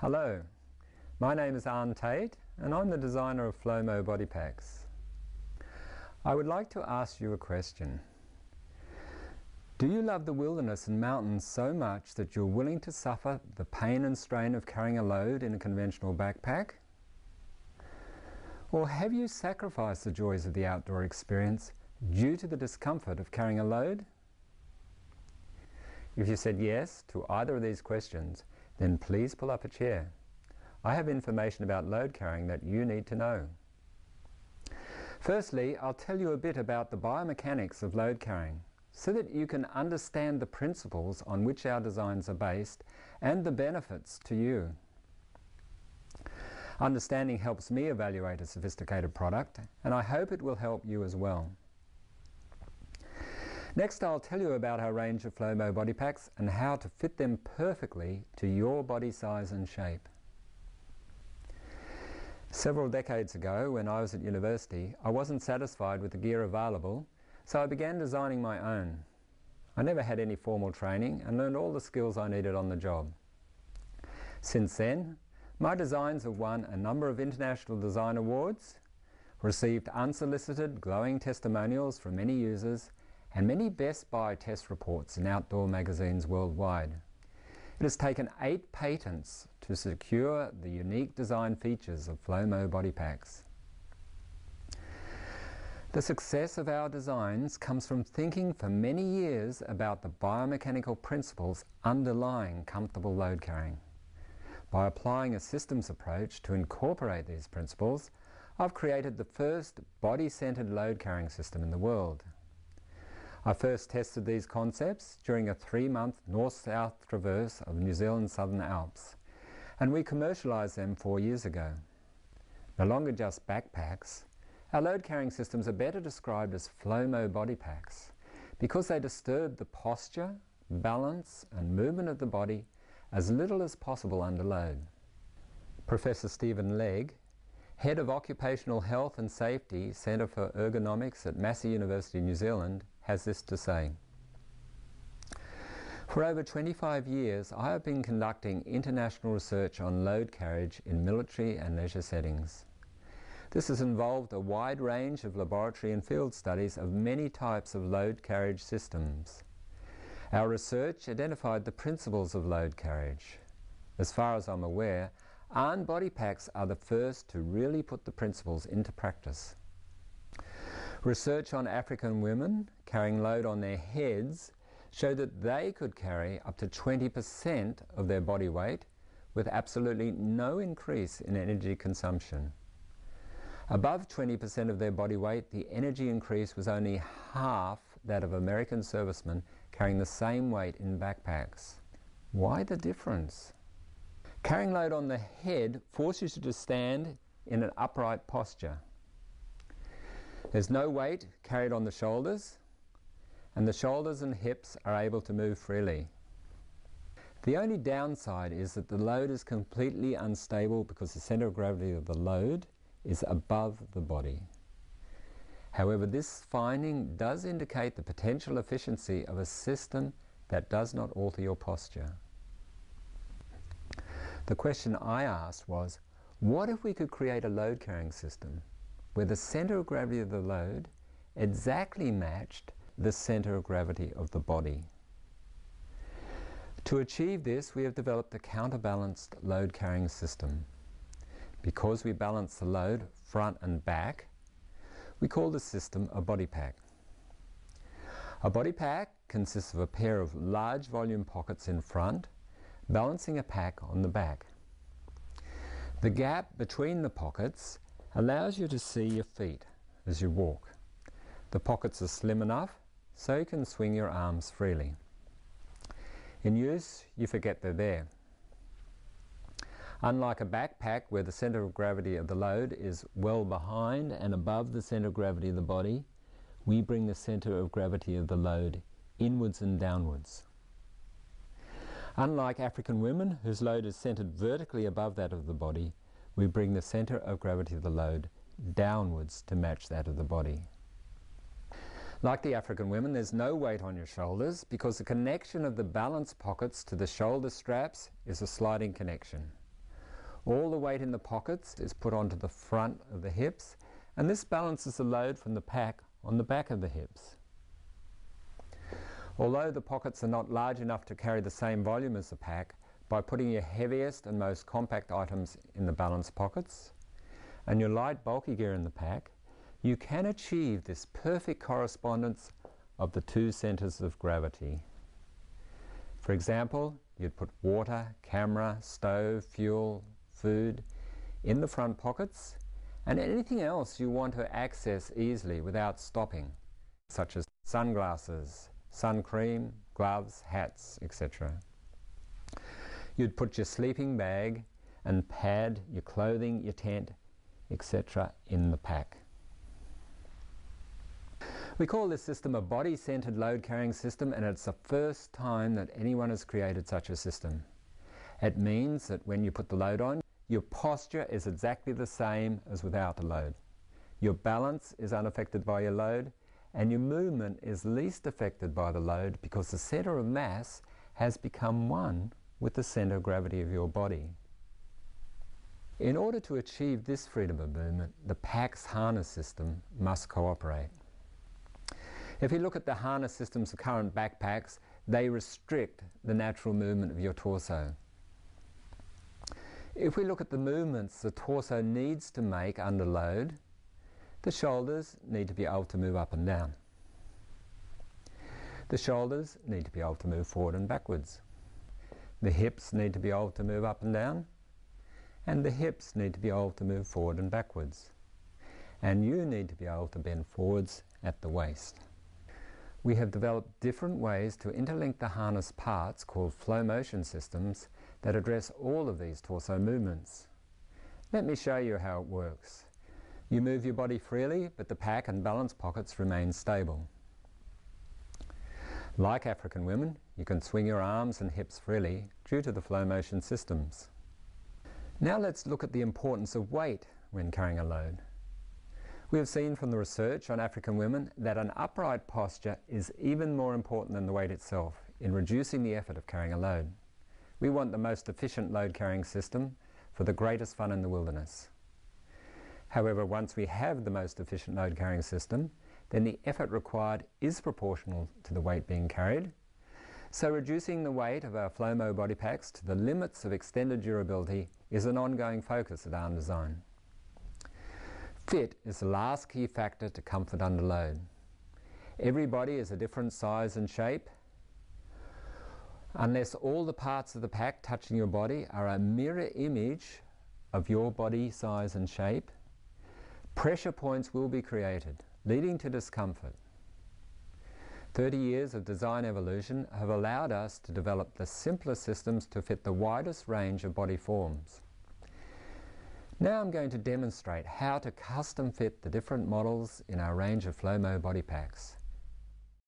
Hello, my name is Aarn and I'm the designer of Aarn Body Packs. I would like to ask you a question. Do you love the wilderness and mountains so much that you're willing to suffer the pain and strain of carrying a load in a conventional backpack? Or have you sacrificed the joys of the outdoor experience due to the discomfort of carrying a load? If you said yes to either of these questions, then please pull up a chair. I have information about load carrying that you need to know. Firstly, I'll tell you a bit about the biomechanics of load carrying so that you can understand the principles on which our designs are based and the benefits to you. Understanding helps me evaluate a sophisticated product, and I hope it will help you as well. Next, I'll tell you about our range of Aarn Body Packs and how to fit them perfectly to your body size and shape. Several decades ago, when I was at university, I wasn't satisfied with the gear available, so I began designing my own. I never had any formal training and learned all the skills I needed on the job. Since then, my designs have won a number of international design awards, received unsolicited glowing testimonials from many users, and many Best Buy test reports in outdoor magazines worldwide. It has taken 8 patents to secure the unique design features of Aarn Body Packs. The success of our designs comes from thinking for many years about the biomechanical principles underlying comfortable load carrying. By applying a systems approach to incorporate these principles, I've created the first body-centered load carrying system in the world. I first tested these concepts during a 3-month north-south traverse of New Zealand's Southern Alps, and we commercialised them 4 years ago. No longer just backpacks, our load-carrying systems are better described as Aarn Body Packs because they disturb the posture, balance and movement of the body as little as possible under load. Professor Stephen Legg, Head of Occupational Health and Safety, Centre for Ergonomics at Massey University, New Zealand, has this to say. For over 25 years, I have been conducting international research on load carriage in military and leisure settings. This has involved a wide range of laboratory and field studies of many types of load carriage systems. Our research identified the principles of load carriage. As far as I'm aware, Aarn Body Packs are the first to really put the principles into practice. Research on African women carrying load on their heads showed that they could carry up to 20% of their body weight with absolutely no increase in energy consumption. Above 20% of their body weight, the energy increase was only half that of American servicemen carrying the same weight in backpacks. Why the difference? Carrying load on the head forces you to stand in an upright posture. There's no weight carried on the shoulders, and the shoulders and hips are able to move freely. The only downside is that the load is completely unstable because the centre of gravity of the load is above the body. However, this finding does indicate the potential efficiency of a system that does not alter your posture. The question I asked was, what if we could create a load carrying system where the centre of gravity of the load exactly matched the centre of gravity of the body? To achieve this, we have developed a counterbalanced load carrying system. Because we balance the load front and back, we call the system a body pack. A body pack consists of a pair of large volume pockets in front, balancing a pack on the back. The gap between the pockets allows you to see your feet as you walk. The pockets are slim enough so you can swing your arms freely. In use, you forget they're there. Unlike a backpack where the centre of gravity of the load is well behind and above the centre of gravity of the body, we bring the centre of gravity of the load inwards and downwards. Unlike African women whose load is centred vertically above that of the body, we bring the centre of gravity of the load downwards to match that of the body. Like the African women, there's no weight on your shoulders because the connection of the balance pockets to the shoulder straps is a sliding connection. All the weight in the pockets is put onto the front of the hips, and this balances the load from the pack on the back of the hips. Although the pockets are not large enough to carry the same volume as the pack, by putting your heaviest and most compact items in the balance pockets and your light bulky gear in the pack, you can achieve this perfect correspondence of the two centers of gravity. For example, you'd put water, camera, stove, fuel, food in the front pockets, and anything else you want to access easily without stopping, such as sunglasses, sun cream, gloves, hats, etc. You'd put your sleeping bag and pad, your clothing, your tent, etc. in the pack. We call this system a body-centered load-carrying system, and it's the first time that anyone has created such a system. It means that when you put the load on, your posture is exactly the same as without the load. Your balance is unaffected by your load, and your movement is least affected by the load because the center of mass has become one with the center of gravity of your body. In order to achieve this freedom of movement, the pack's harness system must cooperate. If you look at the harness systems of current backpacks, they restrict the natural movement of your torso. If we look at the movements the torso needs to make under load, the shoulders need to be able to move up and down. The shoulders need to be able to move forward and backwards. The hips need to be able to move up and down, and the hips need to be able to move forward and backwards. And you need to be able to bend forwards at the waist. We have developed different ways to interlink the harness parts called flow motion systems that address all of these torso movements. Let me show you how it works. You move your body freely, but the pack and balance pockets remain stable. Like African women, you can swing your arms and hips freely due to the flow motion systems. Now let's look at the importance of weight when carrying a load. We have seen from the research on African women that an upright posture is even more important than the weight itself in reducing the effort of carrying a load. We want the most efficient load-carrying system for the greatest fun in the wilderness. However, once we have the most efficient load-carrying system, then the effort required is proportional to the weight being carried. So reducing the weight of our Flomo body packs to the limits of extended durability is an ongoing focus at Aarn Design. Fit is the last key factor to comfort under load. Every body is a different size and shape. Unless all the parts of the pack touching your body are a mirror image of your body size and shape, pressure points will be created, leading to discomfort. 30 years of design evolution have allowed us to develop the simplest systems to fit the widest range of body forms. Now I'm going to demonstrate how to custom fit the different models in our range of Flomo body packs.